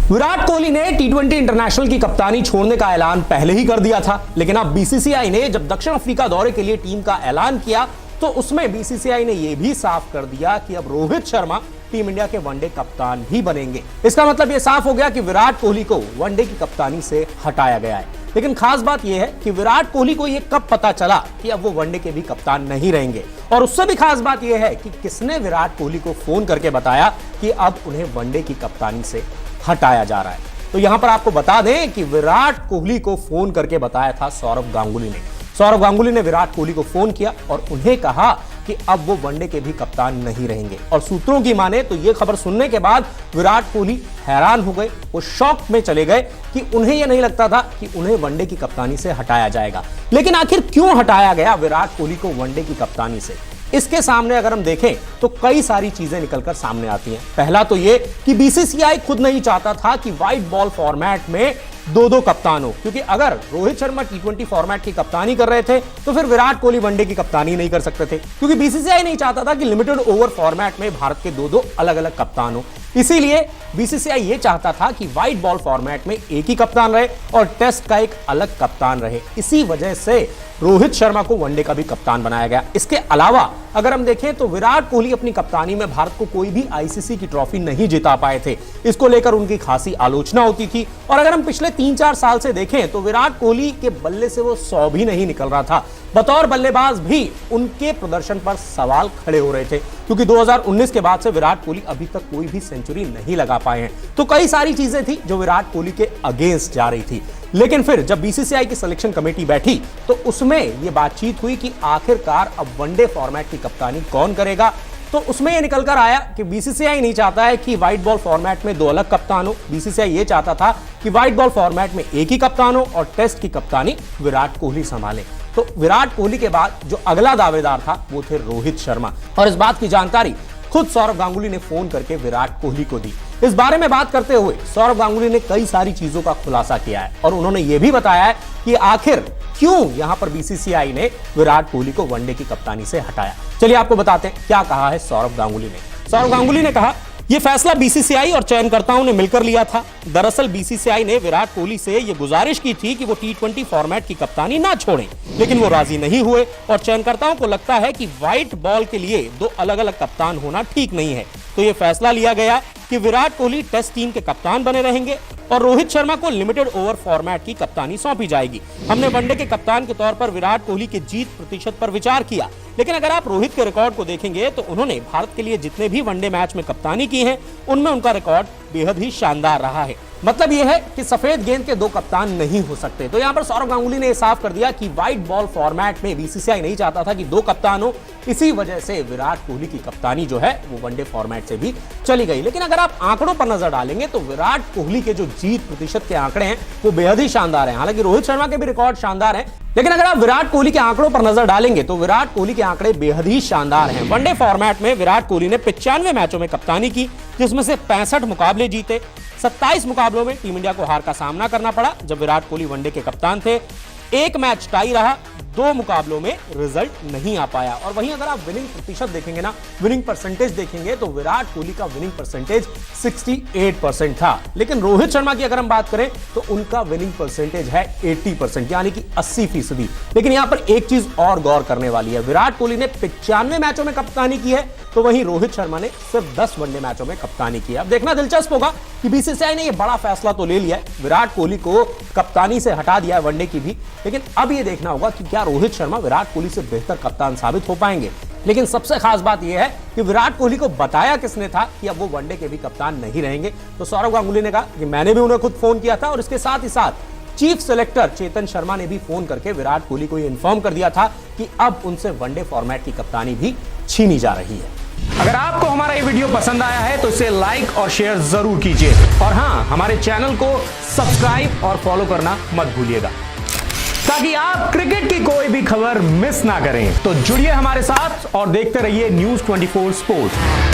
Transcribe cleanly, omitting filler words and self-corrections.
विराट कोहली ने टी20 इंटरनेशनल की कप्तानी छोड़ने का ऐलान पहले ही कर दिया था, लेकिन अब बीसीसीआई ने जब दक्षिण अफ्रीका दौरे के लिए टीम का ऐलान किया तो उसमें बीसीसीआई ने यह भी साफ कर दिया कि अब रोहित शर्मा टीम इंडिया के वनडे कप्तान भी बनेंगे। इसका मतलब यह साफ हो गया कि विराट कोहली को वनडे की कप्तानी से हटाया गया है। लेकिन खास बात यह है कि विराट कोहली को यह कब पता चला कि अब वो वनडे के भी कप्तान नहीं रहेंगे, और उससे भी खास बात यह है कि किसने विराट कोहली को फोन करके बताया कि अब उन्हें वनडे की कप्तानी से हटाया जा रहा है। तो यहां पर आपको बता दें कि विराट कोहली को फोन करके बताया था सौरव गांगुली ने। सौरव गांगुली ने विराट कोहली को फोन किया और उन्हें कहा कि अब वो वनडे के भी कप्तान नहीं रहेंगे। और सूत्रों की माने तो ये खबर सुनने के बाद विराट कोहली हैरान हो गए, वो शॉक में चले गए कि उन्हें यह नहीं लगता था कि उन्हें वनडे की कप्तानी से हटाया जाएगा। लेकिन आखिर क्यों हटाया गया विराट कोहली को वनडे की कप्तानी से, इसके सामने अगर हम देखें तो कई सारी चीजें निकलकर सामने आती हैं। पहला तो ये कि बीसीसीआई खुद नहीं चाहता था कि व्हाइट बॉल फॉर्मेट में दो कप्तान हो, क्योंकि अगर रोहित शर्मा टी20 फॉर्मेट की कप्तानी कर रहे थे तो फिर विराट कोहली वनडे की कप्तानी नहीं कर सकते थे, क्योंकि बीसीसीआई नहीं चाहता था कि लिमिटेड ओवर फॉर्मेट में भारत के दो अलग अलग कप्तान हो। इसीलिए बीसीसीआई ये चाहता था कि व्हाइट बॉल फॉर्मेट में एक ही कप्तान रहे और टेस्ट का एक अलग कप्तान रहे। इसी वजह से रोहित शर्मा को वनडे का भी कप्तान बनाया गया। इसके अलावा अगर हम देखें तो विराट कोहली अपनी कप्तानी में भारत को कोई भी आईसीसी की ट्रॉफी नहीं जिता पाए थे। इसको लेकर उनकी खासी आलोचना होती थी, और अगर हम पिछले 3-4 साल से देखें तो विराट कोहली के बल्ले से वो 100 भी नहीं निकल रहा था। बतौर बल्लेबाज भी उनके प्रदर्शन पर सवाल खड़े हो रहे थे, क्योंकि 2019 के बाद से विराट कोहली अभी तक कोई भी सेंचुरी नहीं लगा पाए हैं। तो कई सारी चीजें थी जो विराट कोहली के अगेंस्ट जा रही थी। लेकिन फिर जब बीसीसीआई की सिलेक्शन कमेटी बैठी तो उसमें यह बातचीत हुई कि आखिरकार अब वनडे फॉर्मेट की कप्तानी कौन करेगा। तो उसमें यह निकलकर आया कि बीसीसीआई नहीं चाहता है कि व्हाइट बॉल फॉर्मेट में 2 अलग कप्तान हो। बीसीसीआई ये चाहता था कि व्हाइट बॉल फॉर्मेट में एक ही कप्तान हो और टेस्ट की कप्तानी विराट कोहली संभाले। तो विराट कोहली के बाद जो अगला दावेदार था वो थे रोहित शर्मा, और इस बात की जानकारी खुद सौरव गांगुली ने फोन करके विराट कोहली को दी। इस बारे में बात करते हुए सौरव गांगुली ने कई सारी चीजों का खुलासा किया है, और उन्होंने यह भी बताया है कि आखिर क्यों यहां पर बीसीसीआई ने विराट कोहली को वनडे की कप्तानी से हटाया। चलिए आपको बताते हैं क्या कहा है सौरव गांगुली ने। सौरव गांगुली ने कहा, यह फैसला बीसीसीआई और चयनकर्ताओं ने मिलकर लिया था। दरअसल बीसीसीआई ने विराट कोहली से यह गुजारिश की थी कि वो टी20 फॉर्मेट की कप्तानी ना छोड़ें, लेकिन वो राजी नहीं हुए, और चयनकर्ताओं को लगता है कि व्हाइट बॉल के लिए 2 अलग अलग कप्तान होना ठीक नहीं है। तो यह फैसला लिया गया कि विराट कोहली टेस्ट टीम के कप्तान बने रहेंगे और रोहित शर्मा को लिमिटेड ओवर फॉर्मेट की कप्तानी सौंपी जाएगी। हमने वनडे के कप्तान के तौर पर विराट कोहली के जीत प्रतिशत पर विचार किया, लेकिन अगर आप रोहित के रिकॉर्ड को देखेंगे तो उन्होंने भारत के लिए जितने भी वनडे मैच में कप्तानी की है उनमें उनका रिकॉर्ड बेहद ही शानदार रहा है। मतलब यह है कि सफेद गेंद के 2 कप्तान नहीं हो सकते। तो यहां पर सौरव गांगुली ने साफ कर दिया कि व्हाइट बॉल फॉर्मेट में बीसीसीआई नहीं चाहता था कि 2 कप्तान हो, इसी वजह से विराट कोहली की कप्तानी जो है वो वनडे फॉर्मेट से भी चली गई। लेकिन अगर आप आंकड़ों पर नजर डालेंगे तो विराट कोहली के जो जीत प्रतिशत के आंकड़े हैं वो बेहद ही शानदार हैं। हालांकि रोहित शर्मा के भी रिकॉर्ड शानदार हैं, लेकिन अगर आप विराट कोहली के आंकड़ों पर नजर डालेंगे तो विराट कोहली के आंकड़े बेहद ही शानदार हैं। वनडे फॉर्मेट में विराट कोहली ने 95 मैचों में कप्तानी की, जिसमें से 65 मुकाबले जीते। 27 मुकाबलों में टीम इंडिया को हार का सामना करना पड़ा जब विराट कोहली वनडे के कप्तान थे। 1 मैच टाई रहा, 2 मुकाबलों में रिजल्ट नहीं आ पाया। और वहीं अगर आप विनिंग प्रतिशत देखेंगे ना, विनिंग परसेंटेज देखेंगे तो विराट कोहली का विनिंग परसेंटेज 68% था। लेकिन रोहित शर्मा की अगर हम बात करें तो उनका विनिंग परसेंटेज है 80%, यानी कि 80%। लेकिन यहां पर एक चीज और गौर करने वाली है, विराट कोहली ने 95 मैचों में कप्तानी की है, तो वहीं रोहित शर्मा ने सिर्फ 10 वनडे मैचों में कप्तानी की है। अब देखना दिलचस्प होगा कि बीसीसीआई ने यह बड़ा फैसला तो ले लिया है, विराट कोहली को कप्तानी से हटा दिया है वनडे की भी, लेकिन अब यह देखना होगा कि क्या रोहित शर्मा विराट कोहली से बेहतर कप्तान साबित हो पाएंगे। लेकिन सबसे खास बात यह है कि विराट कोहली को बताया किसने था कि अब वो वनडे के भी कप्तान नहीं रहेंगे। तो सौरव गांगुली ने कहा कि मैंने भी उन्हें खुद फोन किया था, और इसके साथ ही साथ चीफ सेलेक्टर चेतन शर्मा ने भी फोन करके विराट कोहली को इन्फॉर्म कर दिया था कि अब उनसे वनडे फॉर्मेट की कप्तानी भी छीनी जा रही है। अगर आपको हमारा ये वीडियो पसंद आया है तो इसे लाइक और शेयर जरूर कीजिए, और हां, हमारे चैनल को सब्सक्राइब और फॉलो करना मत भूलिएगा, ताकि आप क्रिकेट की कोई भी खबर मिस ना करें। तो जुड़िए हमारे साथ और देखते रहिए News 24 स्पोर्ट्स।